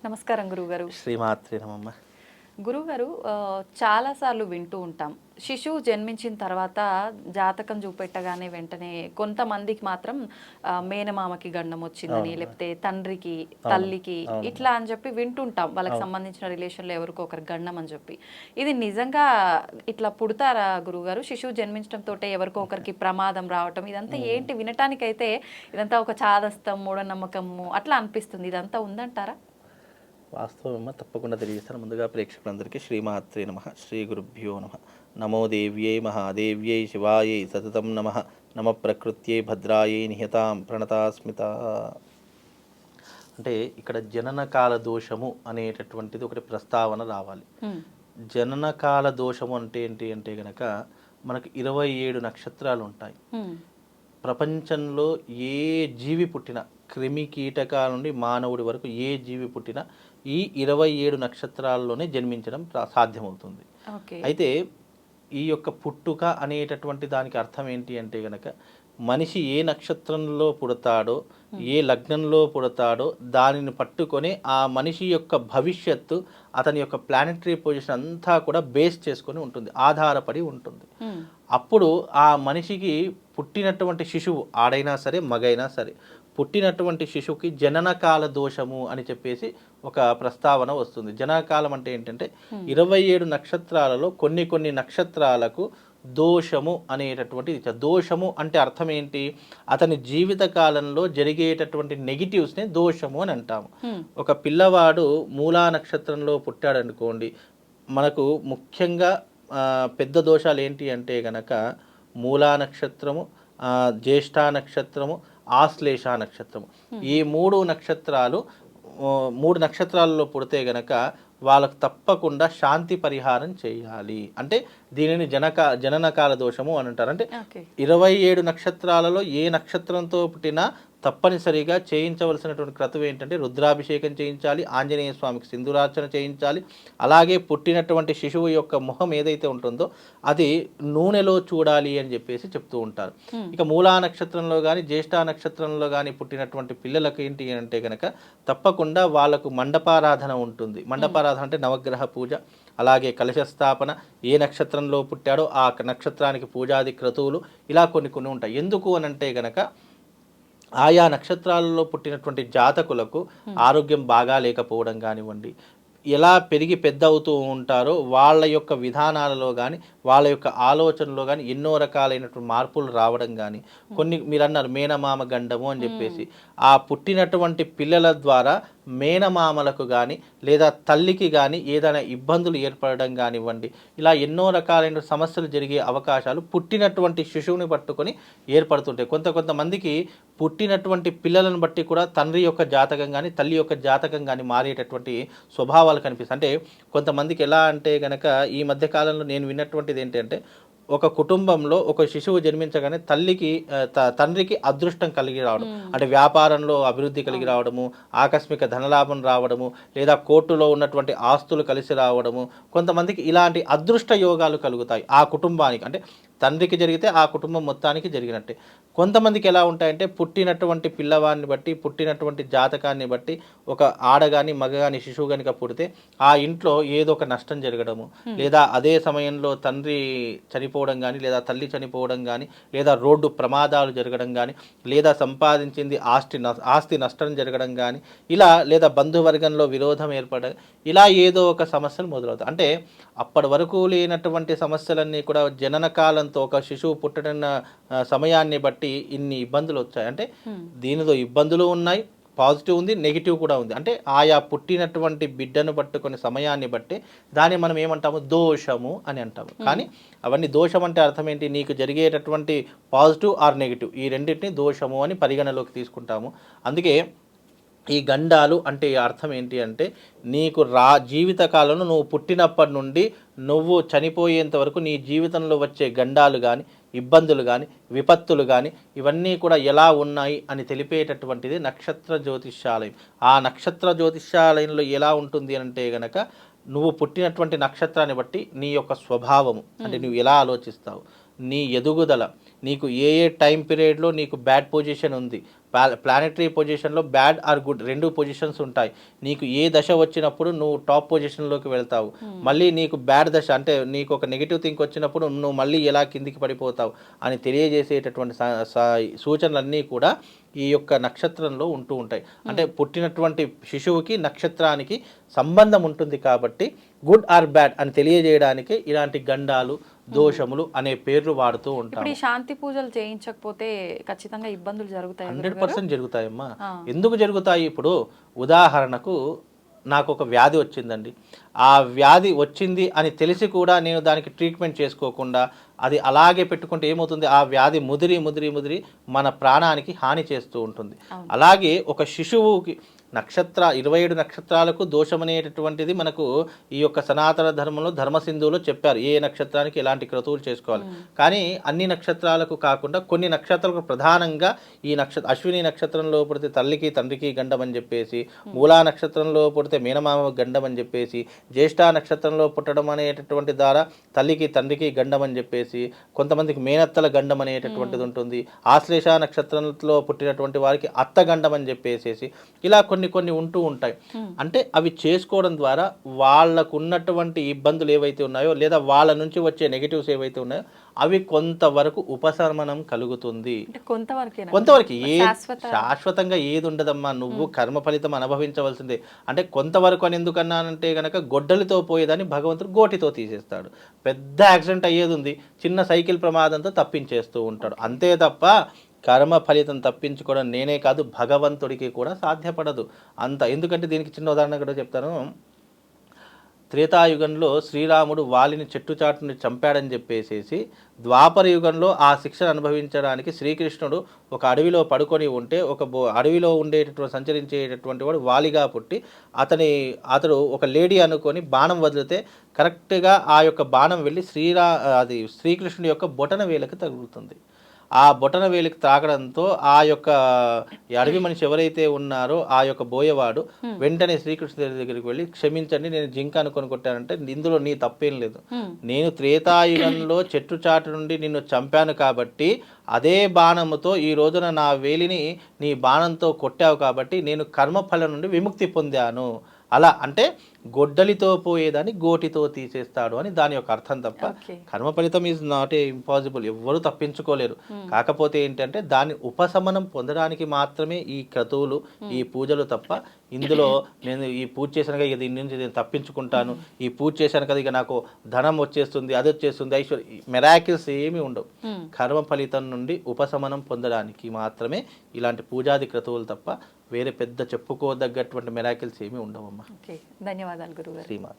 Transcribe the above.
నమస్కారం గురుగారు. శ్రీమాత్రే నమమ్మ. గురుగారు, చాలాసార్లు వింటూ ఉంటాం. శిశువు జన్మించిన తర్వాత జాతకం చూపెట్టగానే వెంటనే కొంతమందికి మాత్రం మేనమామకి గండం వచ్చిందని, లేకపోతే తండ్రికి, తల్లికి ఇట్లా అని చెప్పి వింటుంటాం. వాళ్ళకి సంబంధించిన రిలేషన్లో ఎవరికో ఒకరికి గండం అని చెప్పి. ఇది నిజంగా ఇట్లా పుడతారా గురుగారు? శిశువు జన్మించడంతో ఎవరికో ఒకరికి ప్రమాదం రావటం ఇదంతా ఏంటి? వినటానికైతే ఇదంతా ఒక చాదస్తం, మూఢనమ్మకము అట్లా అనిపిస్తుంది. ఇదంతా ఉందంటారా? వాస్తవమ్మ, తప్పకుండా తెలియజేస్తాను. ముందుగా ప్రేక్షకులందరికీ శ్రీమాత్రే నమ, శ్రీ గురుభ్యో నమ. నమో దేవ్యై మహాదేవ్యై శివాయై సతతం నమ. నమ ప్రకృత్యై భద్రాయై నిహతాం ప్రణతాస్మిత. అంటే ఇక్కడ జననకాల దోషము అనేటటువంటిది ఒకటి ప్రస్తావన రావాలి. జననకాల దోషము అంటే ఏంటి అంటే గనక మనకు 27 నక్షత్రాలు ఉంటాయి. ప్రపంచంలో ఏ జీవి పుట్టినా, క్రిమి కీటకాల నుండి మానవుడి వరకు ఏ జీవి పుట్టినా ఈ 27 నక్షత్రాల్లోనే జన్మించడం సాధ్యమవుతుంది. అయితే ఈ యొక్క పుట్టుక అనేటటువంటి దానికి అర్థం ఏంటి అంటే గనక మనిషి ఏ నక్షత్రంలో పుడతాడో, ఏ లగ్నంలో పుడతాడో దానిని పట్టుకొని ఆ మనిషి యొక్క భవిష్యత్తు, అతని యొక్క ప్లానెటరీ పొజిషన్ అంతా కూడా బేస్ చేసుకొని ఉంటుంది, ఆధారపడి ఉంటుంది. అప్పుడు ఆ మనిషికి పుట్టినటువంటి శిశువు, ఆడైనా సరే మగైనా సరే, పుట్టినటువంటి శిశువుకి జననకాల దోషము అని చెప్పేసి ఒక ప్రస్తావన వస్తుంది. జననకాలం అంటే ఏంటంటే 27 నక్షత్రాలలో కొన్ని నక్షత్రాలకు దోషము అనేటటువంటి. దోషము అంటే అర్థం ఏంటి? అతని జీవిత కాలంలో జరిగేటటువంటి నెగిటివ్స్ని దోషము అని అంటాము. ఒక పిల్లవాడు మూలా నక్షత్రంలో పుట్టాడనుకోండి, మనకు ముఖ్యంగా పెద్ద దోషాలు ఏంటి అంటే గనక మూలా నక్షత్రము, జ్యేష్ఠ నక్షత్రము, ఆశ్లేష నక్షత్రము. ఈ 3 నక్షత్రాలలో పుడితే గనక వాళ్ళకు తప్పకుండా శాంతి పరిహారం చేయాలి. అంటే దీనిని జననకాల దోషము అని అంటారు. అంటే 27 నక్షత్రాలలో ఏ నక్షత్రంతో పుట్టినా తప్పనిసరిగా చేయించవలసినటువంటి క్రతువు ఏంటంటే రుద్రాభిషేకం చేయించాలి, ఆంజనేయ స్వామికి సింధూరార్చన చేయించాలి. అలాగే పుట్టినటువంటి శిశువు యొక్క ముఖం ఏదైతే ఉంటుందో అది నూనెలో చూడాలి అని చెప్పేసి చెప్తూ ఉంటారు. ఇక మూలా నక్షత్రంలో కానీ జ్యేష్ఠ నక్షత్రంలో కానీ పుట్టినటువంటి పిల్లలకు ఏంటి అంటే కనుక తప్పకుండా వాళ్ళకు మండపారాధన ఉంటుంది. మండపారాధన అంటే నవగ్రహ పూజ, అలాగే కలశస్థాపన, ఏ నక్షత్రంలో పుట్టాడో ఆ నక్షత్రానికి పూజాది క్రతువులు, ఇలా కొన్ని ఉంటాయి. ఎందుకు అని అంటే గనక ఆయా నక్షత్రాలలో పుట్టినటువంటి జాతకులకు ఆరోగ్యం బాగా లేకపోవడం కానివ్వండి, ఎలా పెరిగి పెద్ద అవుతూ ఉంటారో వాళ్ళ యొక్క విధానాలలో కానీ వాళ్ళ యొక్క ఆలోచనలో కానీ ఎన్నో రకాలైనటువంటి మార్పులు రావడం కానీ, కొన్ని మీరు అన్నారు మేనమామ గండము అని చెప్పేసి, ఆ పుట్టినటువంటి పిల్లల ద్వారా మేనమామలకు కానీ లేదా తల్లికి కానీ ఏదైనా ఇబ్బందులు ఏర్పడడం కానివ్వండి, ఇలా ఎన్నో రకాలైన సమస్యలు జరిగే అవకాశాలు పుట్టినటువంటి శిశువుని పట్టుకొని ఏర్పడుతుంటాయి. కొంతమందికి పుట్టినటువంటి పిల్లలను బట్టి కూడా తండ్రి యొక్క జాతకం కానీ తల్లి యొక్క జాతకం కానీ మారేటటువంటి స్వభావాలు కనిపిస్తాయి. అంటే కొంతమందికి ఎలా అంటే గనక ఈ మధ్య కాలంలో నేను విన్నటువంటిది ఏంటంటే, ఒక కుటుంబంలో ఒక శిశువు జన్మించగానే తండ్రికి అదృష్టం కలిగి రావడం, అంటే వ్యాపారంలో అభివృద్ధి కలిగి రావడము, ఆకస్మిక ధనలాభం రావడము, లేదా కోర్టులో ఉన్నటువంటి ఆస్తులు కలిసి రావడము. కొంతమందికి ఇలాంటి అదృష్ట యోగాలు కలుగుతాయి ఆ కుటుంబానికి. అంటే తండ్రికి జరిగితే ఆ కుటుంబం మొత్తానికి జరిగినట్టే. కొంతమందికి ఎలా ఉంటాయంటే పుట్టినటువంటి పిల్లవాడిని బట్టి, పుట్టినటువంటి జాతకాన్ని బట్టి, ఒక ఆడగాని మగగాని శిశువు కనుక పుడితే ఆ ఇంట్లో ఏదో ఒక నష్టం జరగడము, లేదా అదే సమయంలో తండ్రి చనిపోవడం కానీ, లేదా తల్లి చనిపోవడం కానీ, లేదా రోడ్డు ప్రమాదాలు జరగడం కానీ, లేదా సంపాదించింది ఆస్తి నష్టం జరగడం కానీ, ఇలా లేదా బంధువర్గంలో విరోధం ఏర్పడడం, ఇలా ఏదో ఒక సమస్యలు మొదలవుతాయి. అంటే అప్పటి వరకు లేనటువంటి సమస్యలన్నీ కూడా జనన కాలంతో, ఒక శిశువు పుట్టిన సమయాన్ని బట్టి ఇన్ని ఇబ్బందులు వచ్చాయి. అంటే దీనిలో ఇబ్బందులు ఉన్నాయి, పాజిటివ్ ఉంది, నెగిటివ్ కూడా ఉంది. అంటే ఆయా పుట్టినటువంటి బిడ్డను పట్టుకునే సమయాన్ని బట్టి దాన్ని మనం ఏమంటాము, దోషము అని అంటాము. కానీ అవన్నీ దోషం అంటే అర్థం ఏంటి? నీకు జరిగేటటువంటి పాజిటివ్ ఆర్ నెగిటివ్ ఈ రెండింటిని దోషము అని పరిగణలోకి తీసుకుంటాము. అందుకే ఈ గండాలు అంటే అర్థం ఏంటి అంటే, నీకు జీవితకాలంలో నువ్వు పుట్టినప్పటి నుండి నువ్వు చనిపోయేంత వరకు నీ జీవితంలో వచ్చే గండాలు కానీ, ఇబ్బందులు కానీ, విపత్తులు కానీ, ఇవన్నీ కూడా ఎలా ఉన్నాయి అని తెలిపేటటువంటిది నక్షత్ర జ్యోతిష్యాలయం. ఆ నక్షత్ర జ్యోతిష్యాలయంలో ఎలా ఉంటుంది అంటే గనక నువ్వు పుట్టినటువంటి నక్షత్రాన్ని బట్టి నీ యొక్క స్వభావము, అంటే నువ్వు ఎలా ఆలోచిస్తావు, నీ ఎదుగుదల, నీకు ఏ ఏ టైం పీరియడ్లో నీకు బ్యాడ్ పొజిషన్ ఉంది, ప్లానెటరీ పొజిషన్లో బ్యాడ్ ఆర్ గుడ్ రెండు పొజిషన్స్ ఉంటాయి. నీకు ఏ దశ వచ్చినప్పుడు నువ్వు టాప్ పొజిషన్లోకి వెళ్తావు, మళ్ళీ నీకు బ్యాడ్ దశ అంటే నీకు ఒక నెగిటివ్ థింక్ వచ్చినప్పుడు నువ్వు మళ్ళీ ఎలా కిందికి పడిపోతావు అని తెలియజేసేటటువంటి సూచనలన్నీ కూడా ఈ యొక్క నక్షత్రంలో ఉంటూ ఉంటాయి. అంటే పుట్టినటువంటి శిశువుకి నక్షత్రానికి సంబంధం ఉంటుంది కాబట్టి గుడ్ ఆర్ బ్యాడ్ అని తెలియజేయడానికి ఇలాంటి గండాలు దోషములు అనే పేర్లు వాడుతూ ఉంటాం. ఇప్పుడు ఈ శాంతి పూజలు చేయించకపోతే ఖచ్చితంగా ఇబ్బందులు జరుగుతాయి. 100% జరుగుతాయమ్మా. ఎందుకు జరుగుతాయి? ఇప్పుడు ఉదాహరణకు నాకు ఒక వ్యాధి వచ్చిందండి, ఆ వ్యాధి వచ్చింది అని తెలిసి కూడా నేను దానికి ట్రీట్మెంట్ చేసుకోకుండా అది అలాగే పెట్టుకుంటే ఏమవుతుంది, ఆ వ్యాధి ముదిరి ముదిరి ముదిరి మన ప్రాణానికి హాని చేస్తూ ఉంటుంది. అలాగే ఒక శిశువుకి 27 నక్షత్రాలకు దోషం అనేటటువంటిది మనకు ఈ యొక్క సనాతన ధర్మంలో ధర్మసింధువులో చెప్పారు ఏ నక్షత్రానికి ఎలాంటి క్రతువులు చేసుకోవాలి. కానీ అన్ని నక్షత్రాలకు కాకుండా కొన్ని నక్షత్రాలకు ప్రధానంగా ఈ అశ్విని నక్షత్రంలో పుడితే తల్లికి తండ్రికి గండం అని చెప్పేసి, మూలా నక్షత్రంలో పుడితే మేనమామ గండం అని చెప్పేసి, జ్యేష్ఠ నక్షత్రంలో పుట్టడం అనేటటువంటి ద్వారా తల్లికి తండ్రికి గండం అని చెప్పేసి, కొంతమందికి మేనత్తల గండం అనేటటువంటిది ఉంటుంది, ఆశ్లేష నక్షత్రంలో పుట్టినటువంటి వారికి అత్త గండం అని చెప్పేసి, ఇలా కొన్ని ఉంటూ ఉంటాయి. అంటే అవి చేసుకోవడం ద్వారా వాళ్ళకు ఉన్నటువంటి ఇబ్బందులు ఏవైతే ఉన్నాయో లేదా వాళ్ళ నుంచి వచ్చే నెగిటివ్స్ ఏవైతే ఉన్నాయో అవి కొంతవరకు ఉపశమనం కలుగుతుంది. కొంతవరకు శాశ్వతంగా ఏది ఉండదమ్మా, నువ్వు కర్మ ఫలితం అనుభవించవలసిందే. అంటే కొంతవరకు అని ఎందుకన్నానంటే కనుక గొడ్డలితో పోయేదాన్ని భగవంతుడు గోటితో తీసేస్తాడు. పెద్ద యాక్సిడెంట్ అయ్యేది ఉంది, చిన్న సైకిల్ ప్రమాదంతో తప్పించేస్తూ ఉంటాడు, అంతే తప్ప కర్మ ఫలితం తప్పించుకోవడం నేనే కాదు భగవంతుడికి కూడా సాధ్యపడదు అంత. ఎందుకంటే దీనికి చిన్న ఉదాహరణ కూడా చెప్తాను. త్రేతాయుగంలో శ్రీరాముడు వాలిని చెట్టుచాటుని చంపాడని చెప్పేసి ద్వాపర యుగంలో ఆ శిక్షను అనుభవించడానికి శ్రీకృష్ణుడు ఒక అడవిలో పడుకొని ఉంటే అడవిలో ఉండేటటువంటి సంచరించేటటువంటి వాడు వాలిగా పుట్టి అతడు ఒక లేడీ అనుకొని బాణం వదిలితే కరెక్ట్గా ఆ యొక్క బాణం వెళ్ళి శ్రీకృష్ణుడి యొక్క బొటన వేలకు తగులుతుంది. ఆ బొటన వేలికి తాకడంతో ఆ యొక్క అడవి మనిషి ఎవరైతే ఉన్నారో ఆ యొక్క బోయవాడు వెంటనే శ్రీకృష్ణుడి దగ్గరికి వెళ్ళి క్షమించండి, నేను జింక అనుకొని కొట్టానంటే ఇందులో నీ తప్పేం లేదు, నేను త్రేతాయుగంలో చెట్టు చాటు నుండి నిన్ను చంపాను కాబట్టి అదే బాణముతో ఈ రోజున నా వేలిని నీ బాణంతో కొట్టావు కాబట్టి నేను కర్మఫలం నుండి విముక్తి పొందాను. అలా అంటే గొడ్డలితో పోయేదాన్ని గోటితో తీసేస్తాడు అని దాని యొక్క అర్థం తప్ప కర్మ ఫలితం ఈజ్ నాట్ ఏ ఇంపాసిబుల్, ఎవ్వరూ తప్పించుకోలేరు. కాకపోతే ఏంటంటే దాన్ని ఉపశమనం పొందడానికి మాత్రమే ఈ క్రతువులు ఈ పూజలు తప్ప ఇందులో నేను ఈ పూజ చేశాను కదా దీని నుంచి నేను తప్పించుకుంటాను, ఈ పూజ చేశాను కదా ఇక నాకు ధనం వచ్చేస్తుంది అది వచ్చేస్తుంది ఐశ్వర్య మెరాకిల్స్ ఏమీ ఉండవు. కర్మ ఫలితం నుండి ఉపశమనం పొందడానికి మాత్రమే ఇలాంటి పూజాది క్రతువులు తప్ప వేరే పెద్ద చెప్పుకోదగ్గటువంటి మెరాకిల్స్ ఏమీ ఉండవమ్మా. ధన్యవాదాలు గురుగారు. శ్రీమాత.